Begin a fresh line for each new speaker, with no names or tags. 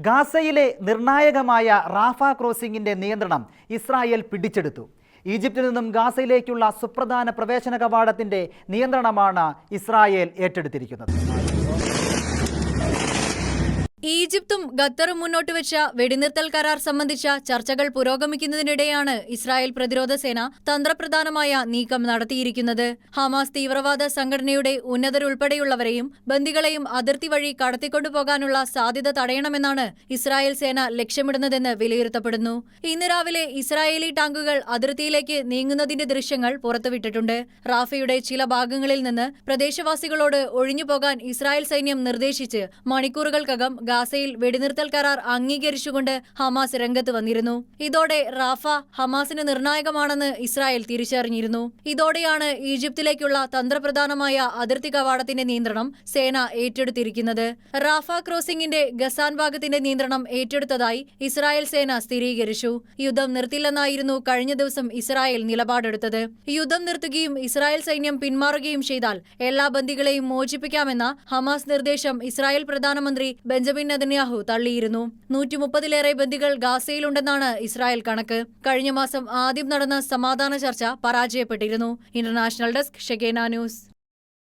ഗാസയിലെ നിർണായകമായ റാഫ ക്രോസിംഗിന്റെ നിയന്ത്രണം ഇസ്രായേൽ പിടിച്ചെടുത്തു. ഈജിപ്തിൽ നിന്നും ഗാസയിലേക്കുള്ള സുപ്രധാന പ്രവേശന കവാടത്തിന്റെ നിയന്ത്രണമാണ് ഇസ്രായേൽ ഏറ്റെടുത്തിരിക്കുന്നത്.
ഈജിപ്തും ഖത്തറും മുന്നോട്ട് വെച്ച വെടിനിർത്തൽ കരാർ സംബന്ധിച്ച ചർച്ചകൾ പുരോഗമിക്കുന്നതിനിടെയാണ് ഇസ്രായേൽ പ്രതിരോധ സേന തന്ത്രപ്രധാനമായ നീക്കം നടത്തിയിരിക്കുന്നത്. ഹമാസ് തീവ്രവാദ സംഘടനയുടെ ഉന്നതരുൾപ്പെടെയുള്ളവരെയും ബന്ദികളെയും അതിർത്തി വഴി കടത്തിക്കൊണ്ടുപോകാനുള്ള സാധ്യത തടയണമെന്നാണ് ഇസ്രായേൽ സേന ലക്ഷ്യമിടുന്നതെന്ന് വിലയിരുത്തപ്പെടുന്നു. ഇന്ന് രാവിലെ ഇസ്രായേലി ടാങ്കുകൾ അതിർത്തിയിലേക്ക് നീങ്ങുന്നതിന്റെ ദൃശ്യങ്ങൾ പുറത്തുവിട്ടിട്ടുണ്ട്. റാഫയുടെ ചില ഭാഗങ്ങളിൽ നിന്ന് പ്രദേശവാസികളോട് ഒഴിഞ്ഞുപോകാൻ ഇസ്രായേൽ സൈന്യം നിർദ്ദേശിച്ച് മണിക്കൂറുകൾക്കകം ഗാസയിൽ വെടിനിർത്തൽ കരാർ അംഗീകരിച്ചുകൊണ്ട് ഹമാസ് രംഗത്ത് വന്നിരുന്നു. ഇതോടെ റാഫ ഹമാസിന് നിർണായകമാണെന്ന് ഇസ്രായേൽ തിരിച്ചറിഞ്ഞിരുന്നു. ഇതോടെയാണ് ഈജിപ്തിലേക്കുള്ള തന്ത്രപ്രധാനമായ അതിർത്തി കവാടത്തിന്റെ നിയന്ത്രണം സേന ഏറ്റെടുത്തിരിക്കുന്നത്. റാഫ ക്രോസിംഗിന്റെ ഗസാൻ ഭാഗത്തിന്റെ നിയന്ത്രണം ഏറ്റെടുത്തതായി ഇസ്രായേൽ സേന സ്ഥിരീകരിച്ചു. യുദ്ധം നിർത്തില്ലെന്നായിരുന്നു കഴിഞ്ഞ ദിവസം ഇസ്രായേൽ നിലപാടെടുത്തത്. യുദ്ധം നിർത്തുകയും ഇസ്രായേൽ സൈന്യം പിന്മാറുകയും ചെയ്താൽ എല്ലാ ബന്ദികളെയും മോചിപ്പിക്കാമെന്ന ഹമാസ് നിർദ്ദേശം ഇസ്രായേൽ പ്രധാനമന്ത്രി ബെഞ്ചമിൻ നെതന്യാഹു തള്ളിയിരുന്നു. 130-ലേറെ ബന്ദികൾ ഗാസയിലുണ്ടെന്നാണ് ഇസ്രായേൽ കണക്ക്. കഴിഞ്ഞ മാസം ആദ്യം നടന്ന സമാധാന ചർച്ച പരാജയപ്പെട്ടിരുന്നു. International desk, Shekinah news.